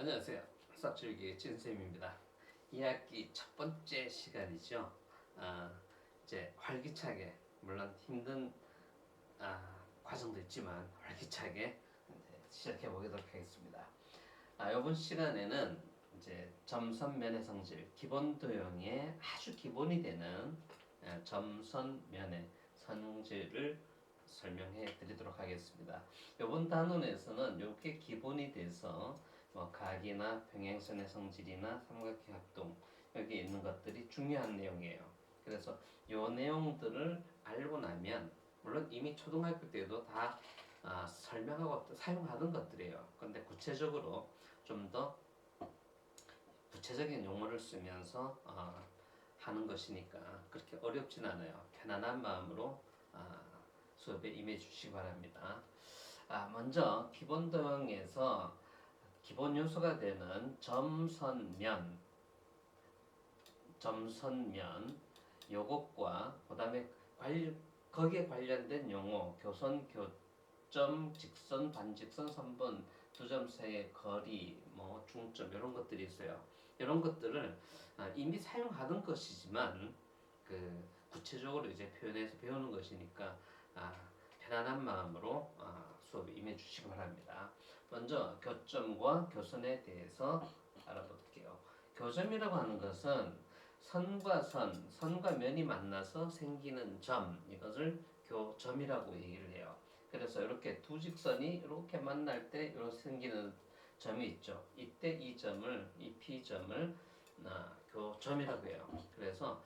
안녕하세요. 수학줄기 찐쌤입니다. 2학기 첫 번째 시간이죠. 이제 활기차게, 물론 힘든 과정도 있지만 활기차게 시작해 보도록 하겠습니다. 이번 시간에는 이제 점선면의 성질, 기본 도형의 아주 기본이 되는 점선면의 성질을 설명해 드리도록 하겠습니다. 이번 단원에서는 이게 기본이 돼서 각이나 평행선의 성질이나 삼각형 합동 여기 있는 것들이 중요한 내용이에요. 그래서 이 내용들을 알고 나면 물론 이미 초등학교 때도 다 설명하고 사용하던 것들이에요. 근데 구체적으로 좀 더 구체적인 용어를 쓰면서 하는 것이니까 그렇게 어렵진 않아요. 편안한 마음으로 수업에 임해 주시기 바랍니다. 먼저 기본 도형에서 기본 요소가 되는 점선면 요것과 그 다음에 거기에 관련된 용어 교선, 교점, 직선, 반직선, 선분, 두 점 사이의 거리, 중점 이런 것들이 있어요. 이런 것들을 이미 사용하던 것이지만 구체적으로 이제 표현해서 배우는 것이니까 편안한 마음으로 수업에 임해 주시기 바랍니다. 먼저 교점과 교선에 대해서 알아볼게요. 교점이라고 하는 것은 선과 면이 만나서 생기는 점, 이것을 교점이라고 얘기를 해요. 그래서 이렇게 두 직선이 이렇게 만날 때 이렇게 생기는 점이 있죠. 이때 이 P점을 교점이라고 해요. 그래서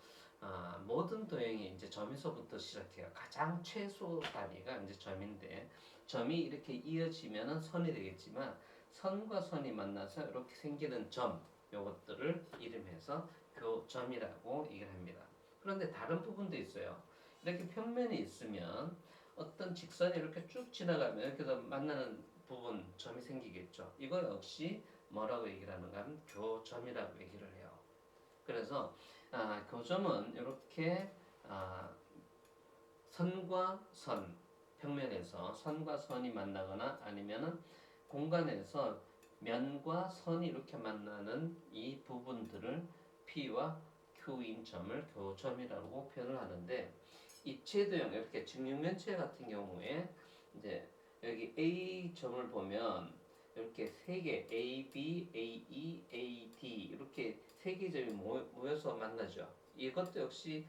모든 도형이 이제 점에서부터 시작해요. 가장 최소 단위가 이제 점인데 점이 이렇게 이어지면은 선이 되겠지만 선과 선이 만나서 이렇게 생기는 점 요것들을 이름해서 교점이라고 얘기를 합니다. 그런데 다른 부분도 있어요. 이렇게 평면이 있으면 어떤 직선이 이렇게 쭉 지나가면 이렇게 만나는 부분 점이 생기겠죠. 이거 역시 뭐라고 얘기를 하는가 하면 교점이라고 얘기를 해요. 그래서 교점은 이렇게 선과 선 평면에서 선과 선이 만나거나 아니면은 공간에서 면과 선이 이렇게 만나는 이 부분들을 P와 Q인 점을 교점이라고 표현을 하는데 입체도형 이렇게 직육면체 같은 경우에 이제 여기 A 점을 보면 이렇게 세 개 A, B, A, E, A, D 이렇게 세 개 점이 모여서 만나죠. 이것도 역시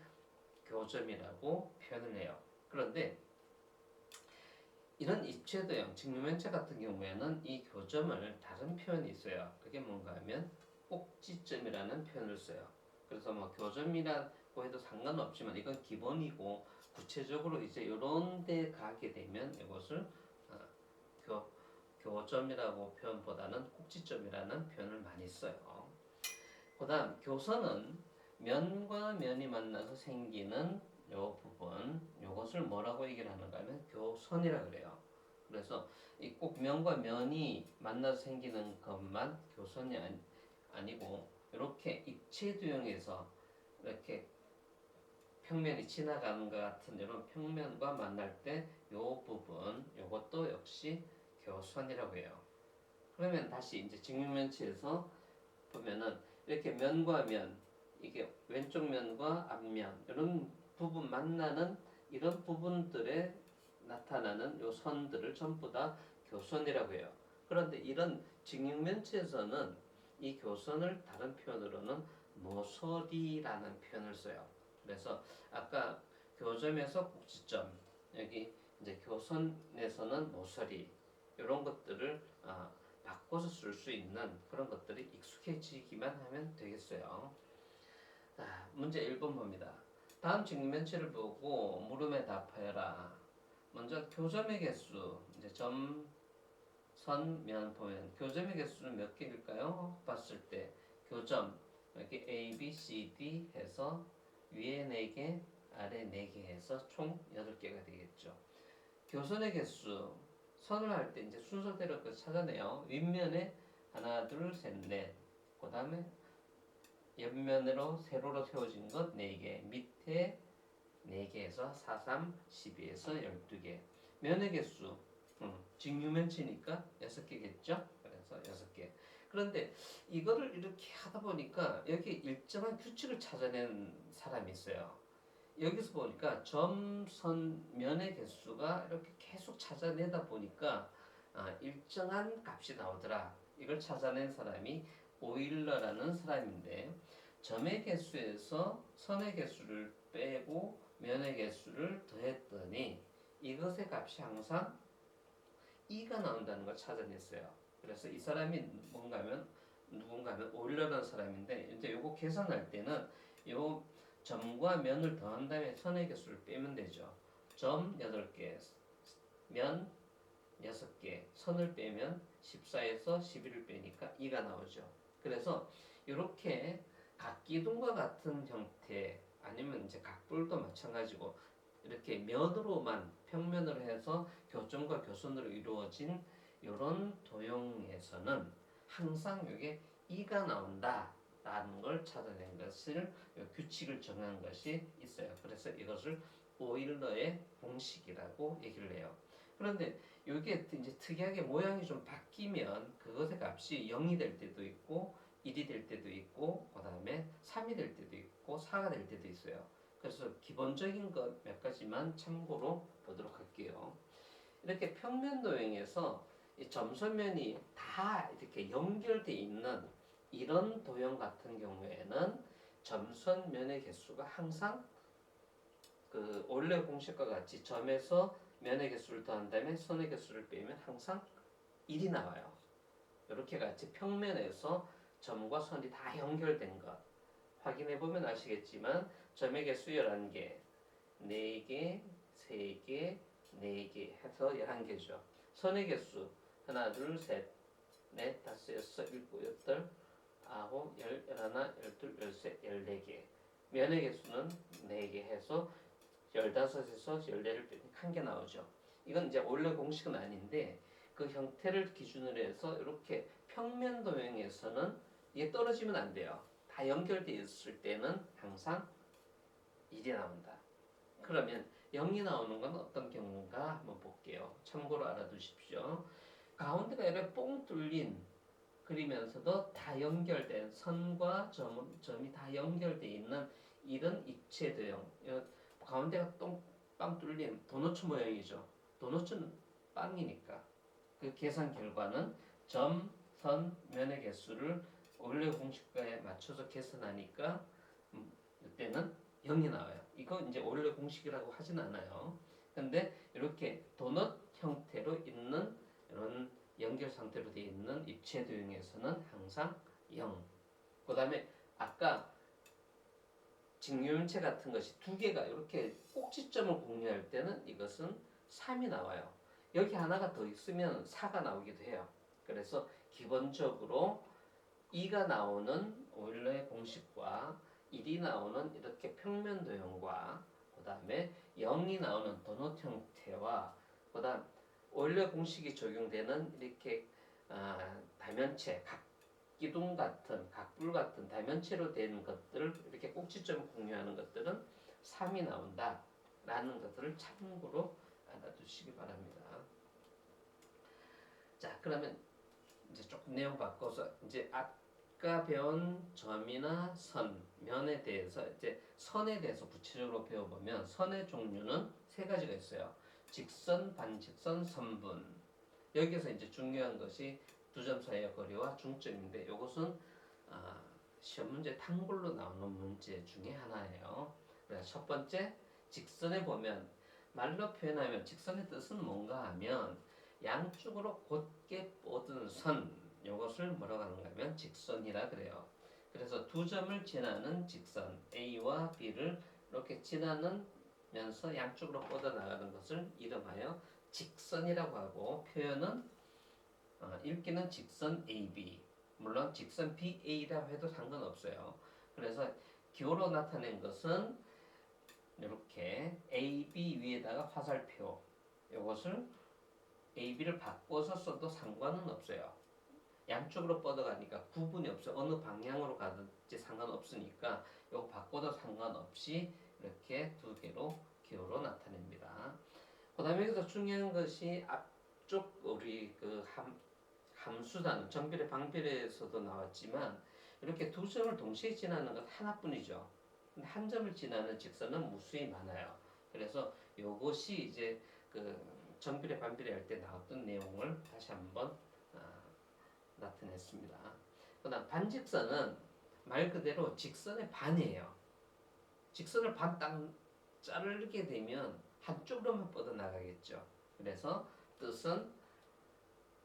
교점이라고 표현을 해요. 그런데 이런 입체도형, 직육면체 같은 경우에는 이 교점을 다른 표현이 있어요. 그게 뭔가 하면 꼭지점이라는 표현을 써요. 그래서 교점이라고 해도 상관없지만 이건 기본이고 구체적으로 이제 이런 데 가게 되면 이것을 교점이라고 표현보다는 꼭지점이라는 표현을 많이 써요. 그 다음 교선은 면과 면이 만나서 생기는 요 부분, 요것을 뭐라고 얘기를 하는가 하면 교선이라 그래요. 그래서 이 꼭 면과 면이 만나서 생기는 것만 교선이 아니고 이렇게 입체도형에서 이렇게 평면이 지나가는 것 같은 이런 평면과 만날 때 요 부분, 요것도 역시 교선이라고 해요. 그러면 다시 이제 직육면체에서 보면은 이렇게 면과 면, 이게 왼쪽 면과 앞면 이런 부분 만나는 이런 부분들에 나타나는 요 선들을 전부 다 교선이라고 해요. 그런데 이런 직육면체에서는 이 교선을 다른 표현으로는 모서리라는 표현을 써요. 그래서 아까 교점에서 꼭지점, 여기 이제 교선에서는 모서리 이런 것들을 바꿔서 쓸 수 있는 그런 것들이 익숙해지기만 하면 되겠어요. 문제 1번 봅니다. 다음 직면체를 보고 물음에 답하여라. 먼저 교점의 개수, 이제 점, 선, 면 보면 교점의 개수는 몇 개일까요? 봤을 때 교점 이렇게 A, B, C, D 해서 위에 4개, 아래 4개 해서 총 8개가 되겠죠. 교선의 개수 선을 할 때 이제 순서대로 찾아내요. 윗면에 하나, 둘, 셋, 넷. 그 다음에 옆면으로 세로로 세워진 것 4개. 밑에 4개에서 4, 3, 12에서 12개. 면의 개수 직육면체니까 6개겠죠? 그래서 6개. 그런데 이거를 이렇게 하다 보니까 여기 일정한 규칙을 찾아낸 사람이 있어요. 여기서 보니까 점, 선, 면의 개수가 이렇게 계속 찾아내다 보니까 일정한 값이 나오더라. 이걸 찾아낸 사람이 오일러라는 사람인데 점의 개수에서 선의 개수를 빼고 면의 개수를 더했더니 이것의 값이 항상 2가 나온다는 걸 찾아냈어요. 그래서 이 사람이 누군가면 오일러라는 사람인데 이제 요거 계산할 때는 요 점과 면을 더한 다음에 선의 개수를 빼면 되죠. 점 8개, 면 6개, 선을 빼면 14에서 11을 빼니까 2가 나오죠. 그래서 이렇게 각기둥과 같은 형태 아니면 이제 각불도 마찬가지고 이렇게 면으로만 평면으로 해서 교점과 교선으로 이루어진 이런 도형에서는 항상 이게 2가 나온다. 라는 걸 찾아낸 것을 규칙을 정한 것이 있어요. 그래서 이것을 오일러의 공식이라고 얘기를 해요. 그런데 이게 이제 특이하게 모양이 좀 바뀌면 그것의 값이 0이 될 때도 있고 1이 될 때도 있고 그 다음에 3이 될 때도 있고 4가 될 때도 있어요. 그래서 기본적인 것 몇 가지만 참고로 보도록 할게요. 이렇게 평면 도형에서 이 점선면이 다 이렇게 연결되어 있는 이런 도형 같은 경우에는 점선면의 개수가 항상 그 원래 공식과 같이 점에서 면의 개수를 더한 다음에 선의 개수를 빼면 항상 1이 나와요. 이렇게 같이 평면에서 점과 선이 다 연결된 것 확인해 보면 아시겠지만 점의 개수 11개, 4개, 3개, 4개 해서 11개죠. 선의 개수 하나, 둘, 셋, 넷, 다섯, 여섯, 일곱, 여덟, 아홉, 열, 열하나, 열둘, 열셋, 14개. 면의 개수는 4개 해서 15에서 14를 빼면 1개 나오죠. 이건 이제 원래 공식은 아닌데 그 형태를 기준으로 해서 이렇게 평면 도형에서는 이게 떨어지면 안 돼요. 다 연결되어 있을 때는 항상 1이 나온다. 그러면 0이 나오는 건 어떤 경우인가 한번 볼게요. 참고로 알아두십시오. 가운데가 이렇게 뽕 뚫린 그리면서도 다 연결된 선과 점이 다 연결되어 있는 이런 입체 도형. 가운데가 빵 뚫린 도너츠 모양이죠. 도너츠는 빵이니까 그 계산 결과는 점, 선, 면의 개수를 원래 공식과에 맞춰서 계산하니까 이때는 0이 나와요. 이거 이제 원래 공식이라고 하진 않아요. 근데 이렇게 도넛 형태로 있는 이런 연결 상태로 되어 있는 입체 도형에서는 항상 0. 그 다음에 아까 직류면체 같은 것이 두 개가 이렇게 꼭지점을 공유할 때는 이것은 3이 나와요. 여기 하나가 더 있으면 4가 나오기도 해요. 그래서 기본적으로 2가 나오는 오일러의 공식과 1이 나오는 이렇게 평면 도형과 그 다음에 0이 나오는 도넛 형태와 그 다음 오일러 공식이 적용되는 이렇게 다면체, 각기둥 같은 각불 같은 다면체로 된 것들을 이렇게 꼭지점 공유하는 것들은 3이 나온다 라는 것들을 참고로 알아두시기 바랍니다. 자, 그러면 이제 조금 내용 바꿔서 이제 아까 배운 점이나 선, 면에 대해서 이제 선에 대해서 구체적으로 배워보면 선의 종류는 세 가지가 있어요. 직선, 반직선, 선분. 여기서 이제 중요한 것이 두 점 사이의 거리와 중점인데 이것은 시험 문제 탕골로 나오는 문제 중에 하나예요. 그래서 첫 번째 직선에 보면 말로 표현하면 직선의 뜻은 뭔가 하면 양쪽으로 곧게 뻗은 선 이것을 뭐라고 하는가 하면 직선이라 그래요. 그래서 두 점을 지나는 직선 A와 B를 이렇게 지나면서 양쪽으로 뻗어 나가는 것을 이름하여 직선이라고 하고 표현은 읽기는 직선 AB 물론 직선 BA라고 해도 상관없어요. 그래서 기호로 나타낸 것은 이렇게 AB 위에다가 화살표 이것을 AB를 바꿔서 써도 상관은 없어요. 양쪽으로 뻗어가니까 구분이 없어요. 어느 방향으로 가든지 상관없으니까 이거 바꿔도 상관없이 이렇게 두 개로 기호로 나타냅니다. 그 다음에 여기서 중요한 것이 앞쪽 우리 그 함수단 정비례 방비례에서도 나왔지만 이렇게 두 점을 동시에 지나는 건 하나뿐이죠. 근데 한 점을 지나는 직선은 무수히 많아요. 그래서 요것이 이제 그 정비례 반비례 할 때 나왔던 내용을 다시 한번 나타냈습니다. 그다음 반직선은 말 그대로 직선의 반이에요. 직선을 반 딱 자르게 되면 한쪽으로만 뻗어나가겠죠. 그래서 뜻은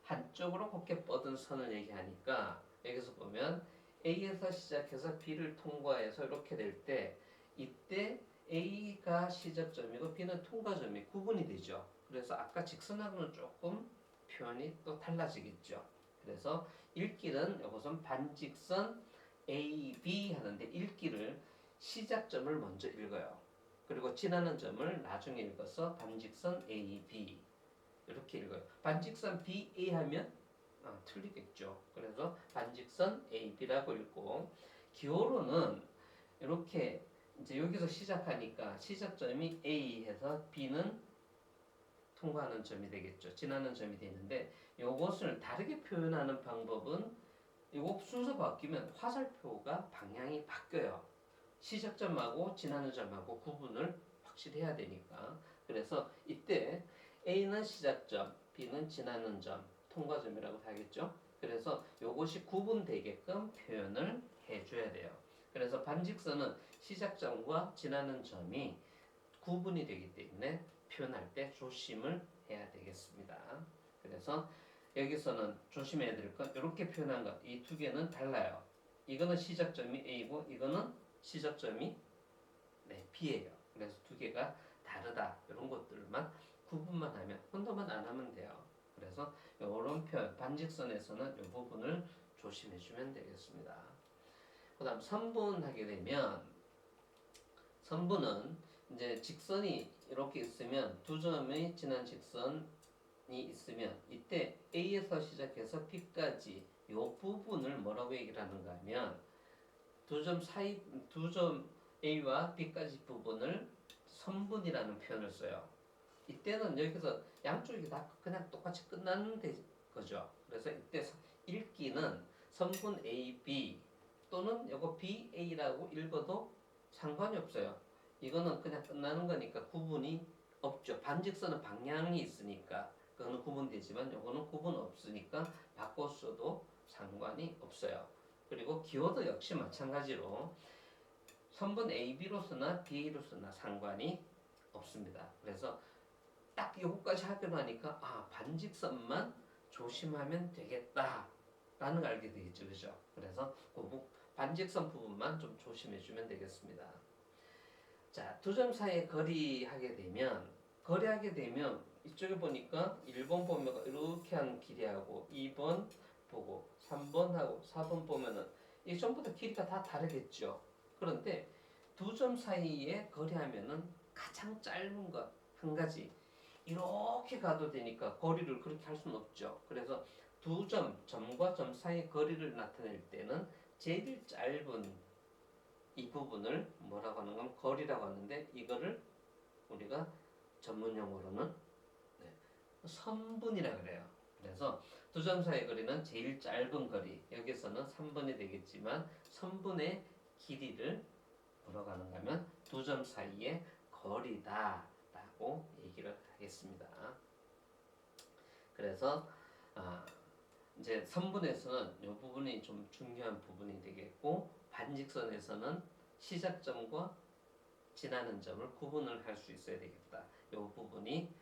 한쪽으로 곱게 뻗은 선을 얘기하니까 여기서 보면 A에서 시작해서 B를 통과해서 이렇게 될 때 이때 A가 시작점이고 B는 통과점이 구분이 되죠. 그래서 아까 직선하고는 조금 표현이 또 달라지겠죠. 그래서 읽기는 이것은 반직선 AB 하는데 읽기를 시작점을 먼저 읽어요. 그리고 지나는 점을 나중에 읽어서 반직선 AB 이렇게 읽어요. 반직선 BA 하면 틀리겠죠. 그래서 반직선 AB라고 읽고 기호로는 이렇게 이제 여기서 시작하니까 시작점이 A 해서 B는 통과하는 점이 되겠죠. 지나는 점이 되는데 이것을 다르게 표현하는 방법은 이거 순서 바뀌면 화살표가 방향이 바뀌어요. 시작점하고 지나는 점하고 구분을 확실히 해야 되니까. 그래서 이때 A는 시작점, B는 지나는 점, 통과점이라고 하겠죠. 그래서 이것이 구분되게끔 표현을 해줘야 돼요. 그래서 반직선은 시작점과 지나는 점이 구분이 되기 때문에 표현할 때 조심을 해야 되겠습니다. 그래서 여기서는 조심해야 될 건 이렇게 표현한 것, 이 두 개는 달라요. 이거는 시작점이 A고 이거는 시작점이 B예요. 그래서 두 개가 다르다. 이런 것들만 구분만 하면 혼동만 안 하면 돼요. 그래서 이런 표현 반직선에서는 이 부분을 조심해 주면 되겠습니다. 그다음 선분하게 되면 선분은 이제 직선이 이렇게 있으면 두 점의 지난 직선이 있으면 이때 A에서 시작해서 B까지 이 부분을 뭐라고 얘기를 하는가 하면 두 점 사이 두 점 A와 B까지 부분을 선분이라는 표현을 써요. 이때는 여기서 양쪽이 다 그냥 똑같이 끝나는 거죠. 그래서 이때 읽기는 선분 AB 또는 이거 BA라고 읽어도 상관이 없어요. 이거는 그냥 끝나는 거니까 구분이 없죠. 반직선은 방향이 있으니까 그거는 구분되지만 이거는 구분 없으니까 바꿔 써도 상관이 없어요. 그리고 기호도 역시 마찬가지로 선분 AB로 쓰나 BA로 쓰나 상관이 없습니다. 그래서 딱 요거까지 하고 나니까 반직선만 조심하면 되겠다라는 걸 알게 되겠죠. 그죠? 그래서 그 반직선 부분만 좀 조심해 주면 되겠습니다. 자, 두 점 사이에 거리하게 되면 이쪽에 보니까 1번 보면 이렇게 한 길이하고 2번 보고 3번하고 4번 보면은 이 전부 다 길이가 다 다르겠죠. 그런데 두 점 사이에 거리하면은 가장 짧은 것 한 가지 이렇게 가도 되니까 거리를 그렇게 할 수는 없죠. 그래서 두 점과 점 사이의 거리를 나타낼 때는 제일 짧은 이 부분을 뭐라고 하는 건 거리라고 하는데 이거를 우리가 전문 용어로는 선분이라 그래요. 그래서 두 점 사이의 거리는 제일 짧은 거리, 여기서는 3분이 되겠지만 선분의 길이를 뭐라고 하는가 하면 두 점 사이의 거리다라고 얘기를 하겠습니다. 그래서 이제 선분에서는 이 부분이 좀 중요한 부분이 되겠고 반직선에서는 시작점과 지나는 점을 구분을 할 수 있어야 되겠다. 이 부분이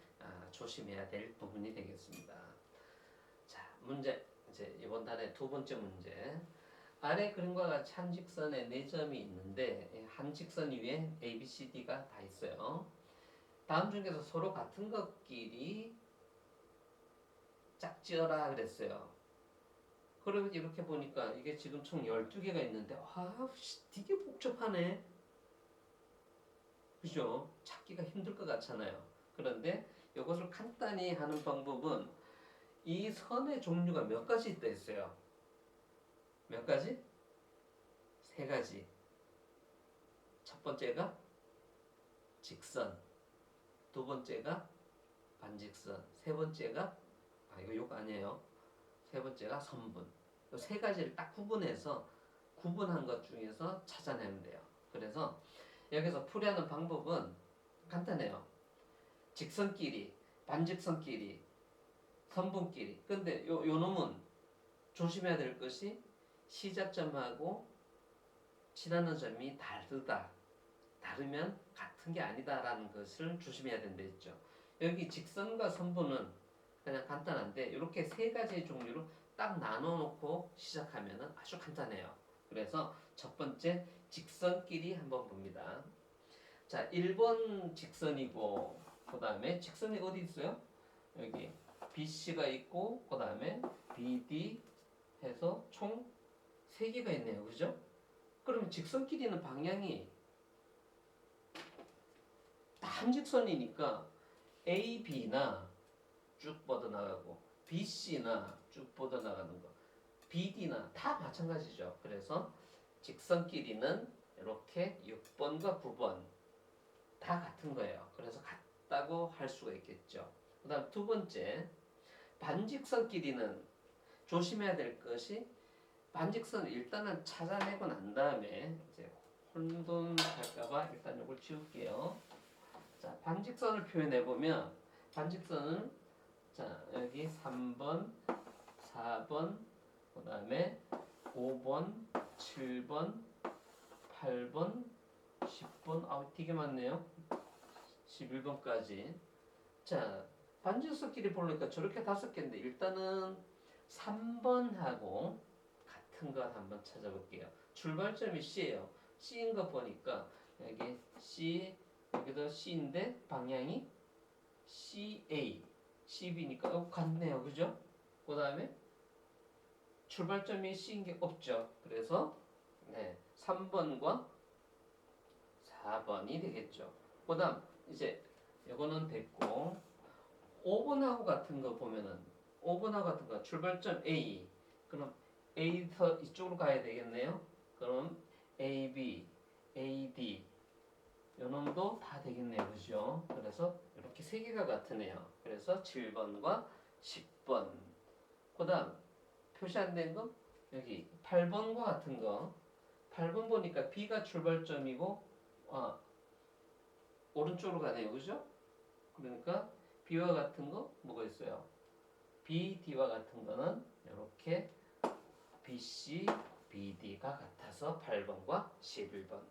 조심해야 될 부분이 되겠습니다. 자, 문제 이제 이번 단의 두 번째 문제. 아래 그림과 같이 한 직선에 네 점이 있는데 한 직선 위에 A, B, C, D가 다 있어요. 다음 중에서 서로 같은 것끼리 짝지어라 그랬어요. 그러면 이렇게 보니까 이게 지금 총 12개가 있는데 되게 복잡하네. 그죠? 찾기가 힘들 것 같잖아요. 그런데 이것을 간단히 하는 방법은 이 선의 종류가 몇 가지 있다 했어요. 몇 가지? 세 가지. 첫 번째가 직선, 두 번째가 반직선, 세 번째가 이거 욕 아니에요. 세 번째가 선분. 이 세 가지를 딱 구분해서 구분한 것 중에서 찾아내면 돼요. 그래서 여기서 풀이하는 방법은 간단해요. 직선끼리, 반직선끼리, 선분끼리. 근데 요 놈은 조심해야 될 것이 시작점하고 지나는 점이 다르다. 다르면 같은 게 아니다라는 것을 조심해야 된다 했죠. 여기 직선과 선분은 그냥 간단한데 이렇게 세 가지 종류로 딱 나눠 놓고 시작하면 아주 간단해요. 그래서 첫 번째 직선끼리 한번 봅니다. 자, 1번 직선이고 그 다음에 직선이 어디 있어요? 여기 BC가 있고 그 다음에 BD 해서 총 3개가 있네요. 그죠? 그러면 직선끼리는 방향이 한직선이니까 AB나 쭉 뻗어나가고 BC나 쭉 뻗어나가는 거 BD나 다 마찬가지죠. 그래서 직선끼리는 이렇게 6번과 9번 다 같은 거예요. 그래서 같다고 할 수가 있겠죠. 그 다음 두 번째 반직선끼리는 조심해야 될 것이 반직선을 일단은 찾아내고 난 다음에 이제 혼돈할까봐 일단 이걸 지울게요. 자, 반직선을 표현해 보면 반직선은 자 여기 3번, 4번, 그 다음에 5번, 7번, 8번, 10번, 아우 되게 많네요. 11번까지. 자, 반직선끼리 보니까 저렇게 5개인데 일단은 3번하고 같은 것 한번 찾아볼게요. 출발점이 C예요. C인 거 보니까 여기 C 여기도 C인데 방향이 CA, CB니까 같네요. 그죠? 그 다음에 출발점이 C인 게 없죠. 그래서 네, 3번과 4번이 되겠죠. 그 다음 이제 이거는 됐고 5번하고 같은 거 보면은 5번하고 같은 거 출발점 A 그럼 A부터 이쪽으로 가야 되겠네요. 그럼 AB, AD 요 놈도 다 되겠네요. 그죠? 그래서 이렇게 세 개가 같으네요. 그래서 7번과 10번. 그 다음 표시 안 된 거 여기 8번과 같은 거 8번 보니까 B가 출발점이고 오른쪽으로 가네요. 그죠? 그러니까 B와 같은 거 뭐가 있어요? B, D와 같은 거는 이렇게 BC, BD가 같아서 8번과 11번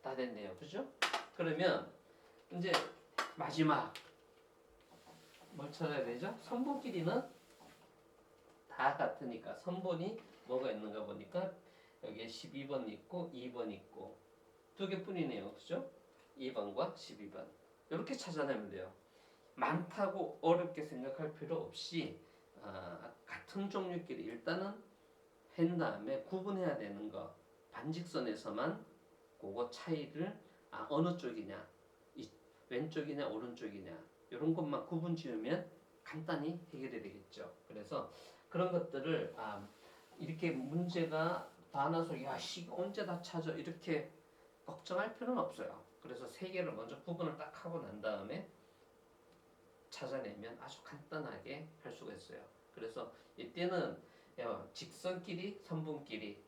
다 됐네요. 그죠? 그러면 이제 마지막 뭘 찾아야 되죠? 선분끼리는 다 같으니까 선분이 뭐가 있는가 보니까 여기에 12번 있고 2번 있고 두 개뿐이네요. 그죠? 2번과 12번 이렇게 찾아내면 돼요. 많다고 어렵게 생각할 필요 없이 같은 종류끼리 일단은 한 다음에 구분해야 되는 거 반직선에서만 그거 차이를 어느 쪽이냐 왼쪽이냐 오른쪽이냐 이런 것만 구분 지으면 간단히 해결이 되겠죠. 그래서 그런 것들을 이렇게 문제가 많아서 야씨 언제 다 찾아 이렇게 걱정할 필요는 없어요. 그래서 세 개를 먼저 구분을 딱 하고 난 다음에 찾아내면 아주 간단하게 할 수가 있어요. 그래서 이때는 직선끼리, 선분끼리,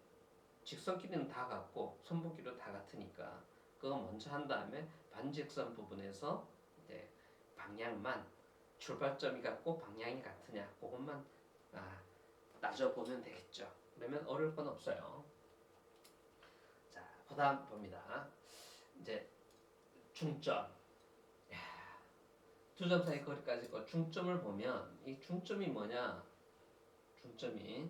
직선끼리는 다 같고 선분끼리도 다 같으니까 그거 먼저 한 다음에 반직선 부분에서 이제 방향만 출발점이 같고 방향이 같으냐 그것만 따져보면 되겠죠. 그러면 어려울 건 없어요. 자, 그다음 봅니다. 이제 중점. 두 점 사이 거리까지 거 중점을 보면 이 중점이 뭐냐? 중점이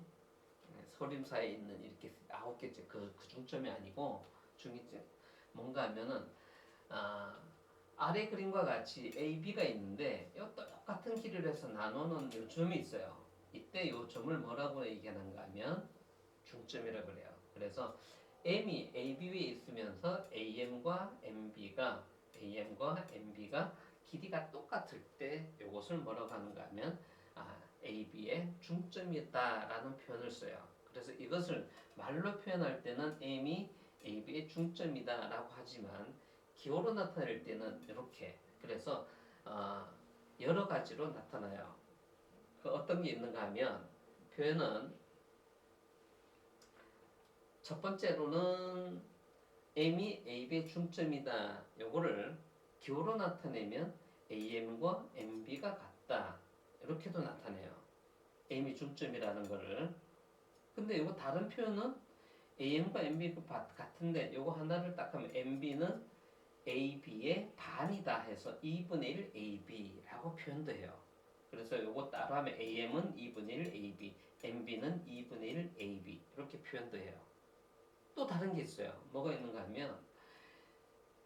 서림 사이에 있는 이렇게 9개째 그 중점이 아니고 중이점 뭔가 하면은 아래 그림과 같이 A, B가 있는데 이 똑같은 길을 해서 나누는 요 점이 있어요. 이때 요 점을 뭐라고 얘기하는가 하면 중점이라고 그래요. 그래서 M이 AB 위에 있으면서 AM과 MB가 길이가 똑같을 때 이것을 뭐라고 하는가 하면 AB의 중점이다라는 표현을 써요. 그래서 이것을 말로 표현할 때는 M이 AB의 중점이다라고 하지만 기호로 나타낼 때는 이렇게 그래서 여러 가지로 나타나요. 그 어떤 게 있는가 하면 표현은 첫 번째로는 M이 AB의 중점이다. 요거를 기호로 나타내면 AM과 MB가 같다. 이렇게도 나타내요. M이 중점이라는 거를. 근데 이거 다른 표현은 AM과 MB가 같은데 요거 하나를 딱 하면 MB는 AB의 반이다 해서 2분의 1 AB라고 표현도 해요. 그래서 요거 따로 하면 AM은 2분의 1 AB, MB는 2분의 1 AB 이렇게 표현도 해요. 또 다른 게 있어요. 뭐가 있는가 하면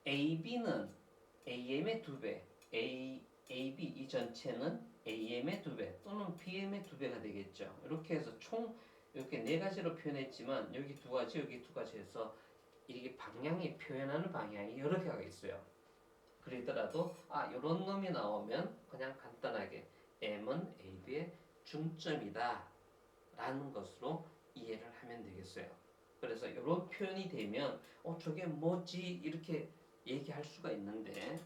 AB는 AM의 2배, AB 이 전체는 AM의 2배 또는 BM의 2배가 되겠죠. 이렇게 해서 총 이렇게 네 가지로 표현했지만 여기 두 가지, 여기 두 가지 해서 이게 방향이 표현하는 방향이 여러 개가 있어요. 그러더라도 이런 놈이 나오면 그냥 간단하게 M은 AB의 중점이다 라는 것으로 이해를 하면 되겠어요. 그래서 이런 표현이 되면 저게 뭐지 이렇게 얘기할 수가 있는데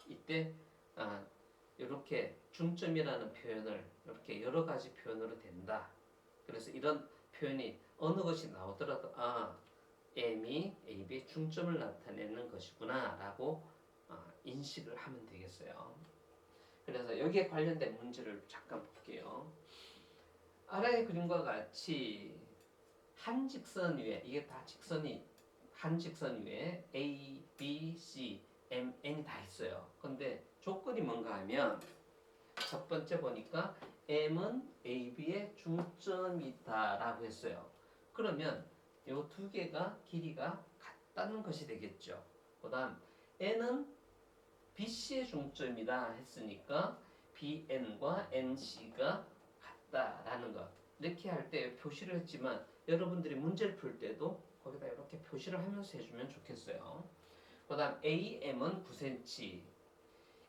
이때 이렇게 중점이라는 표현을 이렇게 여러 가지 표현으로 된다. 그래서 이런 표현이 어느 것이 나오더라도 M이 AB의 중점을 나타내는 것이구나 라고 인식을 하면 되겠어요. 그래서 여기에 관련된 문제를 잠깐 볼게요. 아래의 그림과 같이 한 직선 위에 이게 다 직선이 한 직선 위에 A, B, C, M, N이 다 있어요. 근데 조건이 뭔가 하면 첫 번째 보니까 M은 AB의 중점이다라고 했어요. 그러면 이 두 개가 길이가 같다는 것이 되겠죠. 그다음 N은 BC의 중점이다 했으니까 BN과 NC가 같다라는 것. 이렇게 할 때 표시를 했지만 여러분들이 문제를 풀 때도 거기다 이렇게 표시를 하면서 해주면 좋겠어요. 그 다음 AM은 9cm.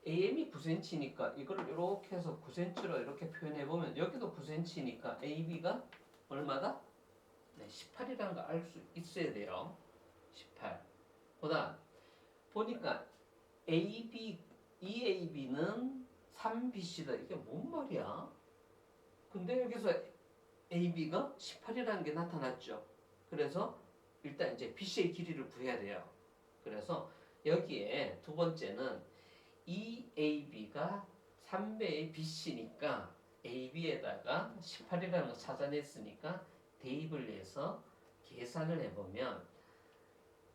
AM이 9cm니까 이걸 이렇게 해서 9cm로 이렇게 표현해보면 여기도 9cm니까 AB가 얼마다? 네, 18이라는 거 알 수 있어야 돼요. 18. 그 다음 보니까 EAB는 3BC다. 이게 뭔 말이야? 근데 여기서 AB가 18이라는 게 나타났죠. 그래서 일단 이제 BC의 길이를 구해야 돼요. 그래서 여기에 두 번째는 EAB가 3배의 BC니까 AB에다가 18이라는 거 찾아냈으니까 대입을 해서 계산을 해보면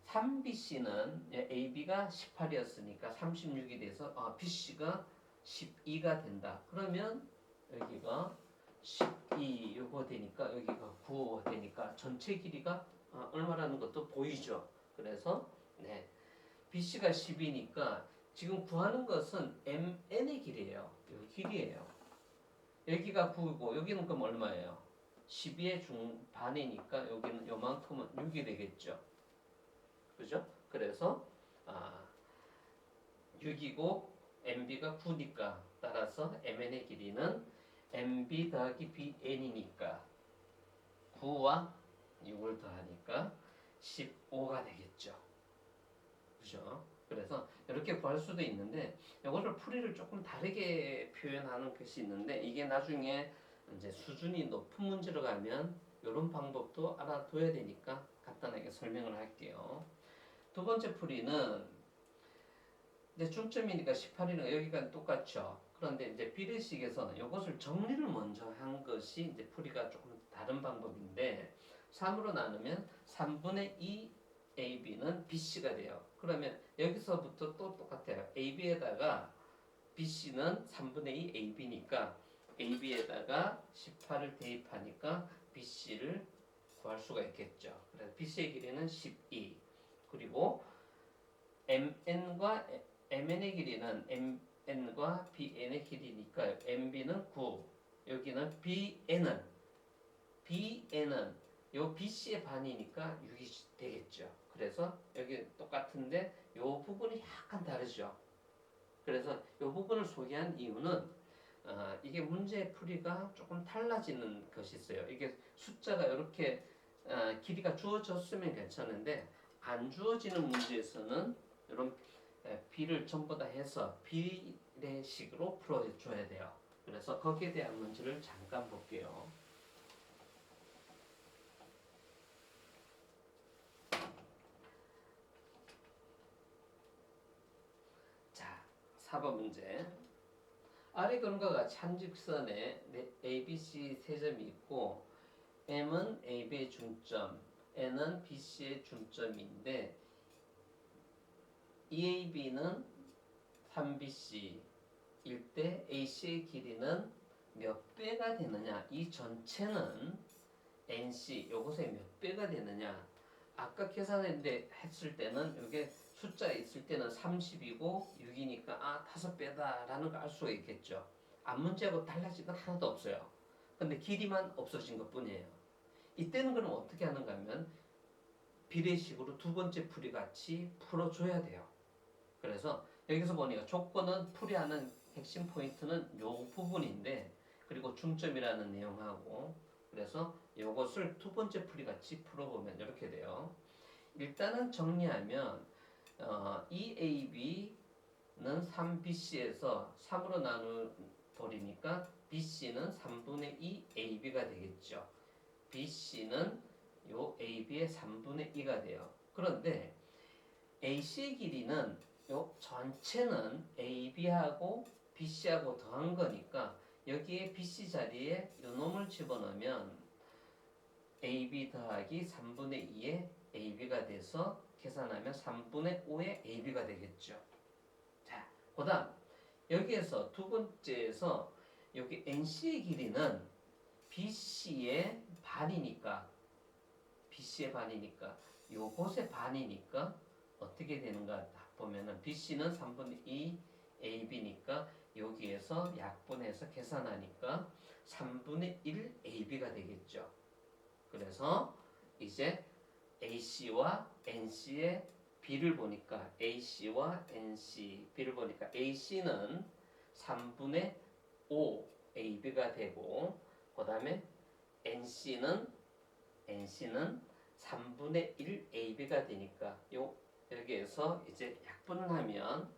3BC는 AB가 18이었으니까 36이 돼서 BC가 12가 된다. 그러면 여기가 12 요거 되니까 여기가 9 되니까 전체 길이가 얼마라는 것도 보이죠. 그래서 BC가 10이니까 지금 구하는 것은 MN의 길이에요. 이 길이에요. 여기가 9고 여기는 그럼 얼마예요? 12의 반이니까 여기는 요만큼은 6이 되겠죠. 그죠? 그래서 6이고 MB가 9니까 따라서 MN의 길이는 MB 더하기 BN이니까 9와 6을 더하니까 15가 되겠죠. 그죠? 그래서 이렇게 구할 수도 있는데 이거를 풀이를 조금 다르게 표현하는 것이 있는데 이게 나중에 이제 수준이 높은 문제로 가면 이런 방법도 알아둬야 되니까 간단하게 설명을 할게요. 두 번째 풀이는 이제 중점이니까 18이니까 여기가 똑같죠. 그런데 이제 비례식에서는 이것을 정리를 먼저 한 것이 이제 풀이가 조금 다른 방법인데 3으로 나누면 3분의 2 AB는 BC가 돼요. 그러면 여기서부터 또 똑같아요. AB에다가 BC는 3분의 2 AB니까 AB에다가 18을 대입하니까 BC를 구할 수가 있겠죠. 그래서 BC의 길이는 12. 그리고 MN의 길이는 MN과 BN의 길이니까 MB는 9. 여기는 BN은 요 BC의 반이니까 6이 되겠죠. 그래서 여기 똑같은데 요 부분이 약간 다르죠. 그래서 요 부분을 소개한 이유는 이게 문제 풀이가 조금 달라지는 것이 있어요. 이게 숫자가 이렇게 길이가 주어졌으면 괜찮은데 안 주어지는 문제에서는 이런 B를 전부 다 해서 비례식으로 풀어줘야 돼요. 그래서 거기에 대한 문제를 잠깐 볼게요. 4번 문제. 아래 그림과 같이 한 직선에 ABC 세 점이 있고 M은 AB의 중점, N은 BC의 중점인데 EAB는 3BC일 때 AC의 길이는 몇 배가 되느냐? 이 전체는 NC 요것의 몇 배가 되느냐? 아까 계산했는데 했을 때는 이게 숫자 있을 때는 30이고 6이니까 5배다라는 걸 알 수가 있겠죠. 앞문자하고 달라진 건 하나도 없어요. 근데 길이만 없어진 것 뿐이에요. 이때는 그럼 어떻게 하는가 하면 비례식으로 두 번째 풀이 같이 풀어줘야 돼요. 그래서 여기서 보니까 조건은 풀이하는 핵심 포인트는 요 부분인데 그리고 중점이라는 내용하고 그래서 이것을 두 번째 풀이 같이 풀어보면 이렇게 돼요. 일단은 정리하면 EAB는 3BC에서 3으로 나눠버리니까 BC는 3분의 2 AB가 되겠죠. BC는 요 AB의 3분의 2가 돼요. 그런데 AC의 길이는 요 전체는 AB하고 BC하고 더한 거니까 여기에 BC 자리에 요 놈을 집어넣으면 AB 더하기 3분의 2의 AB가 돼서 계산하면 3분의 5의 AB가 되겠죠. 자, 그 다음 여기에서 두 번째에서 여기 NC의 길이는 BC의 반이니까 요것의 반이니까 어떻게 되는가 보면은 BC는 3분의 2 AB니까 여기에서 약분해서 계산하니까 3분의 1 AB가 되겠죠. 그래서 이제 AC와 NC의 B를 보니까 AC와 NC B를 보니까 AC는 3분의 5 AB가 되고 그 다음에 NC는 3분의 1 AB가 되니까 여기에서 이제 약분을 하면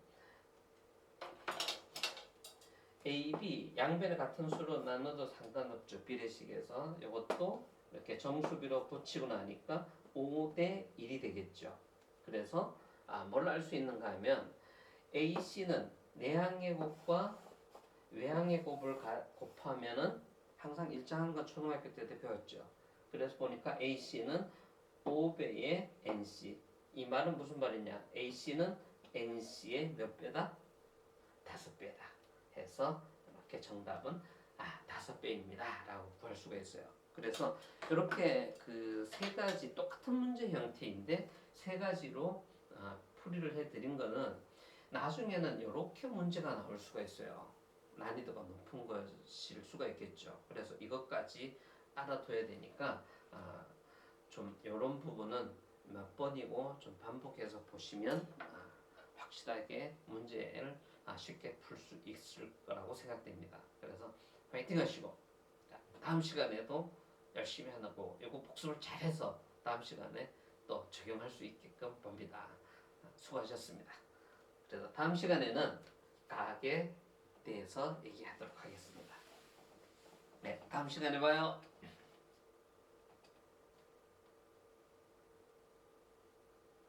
AB 양변의 같은 수로 나눠도 상관없죠. 비례식에서 이것도 이렇게 정수비로 붙이고 나니까 5대 1이 되겠죠. 그래서 뭘 알 수 있는가 하면 AC는 내항의 곱과 외항의 곱을 곱하면은 항상 일정한 건 초등학교 때 배웠죠. 그래서 보니까 AC는 5배의 NC. 이 말은 무슨 말이냐? AC는 NC의 몇 배다? 5배다. 해서 이렇게 정답은 5배입니다. 라고 구할 수가 있어요. 그래서 이렇게 그 세 가지 똑같은 문제 형태인데 세 가지로 풀이를 해드린 거는 나중에는 이렇게 문제가 나올 수가 있어요. 난이도가 높은 것일 수가 있겠죠. 그래서 이것까지 알아둬야 되니까 좀 이런 부분은 몇 번이고 좀 반복해서 보시면 확실하게 문제를 쉽게 풀 수 있을 거라고 생각됩니다. 그래서 파이팅 하시고 다음 시간에도 열심히 하고 이거 복습을 잘해서 다음 시간에 또 적용할 수 있게끔 봅니다. 수고하셨습니다. 그래서 다음 시간에는 가학에 대해서 얘기하도록 하겠습니다. 네, 다음 시간에 봐요.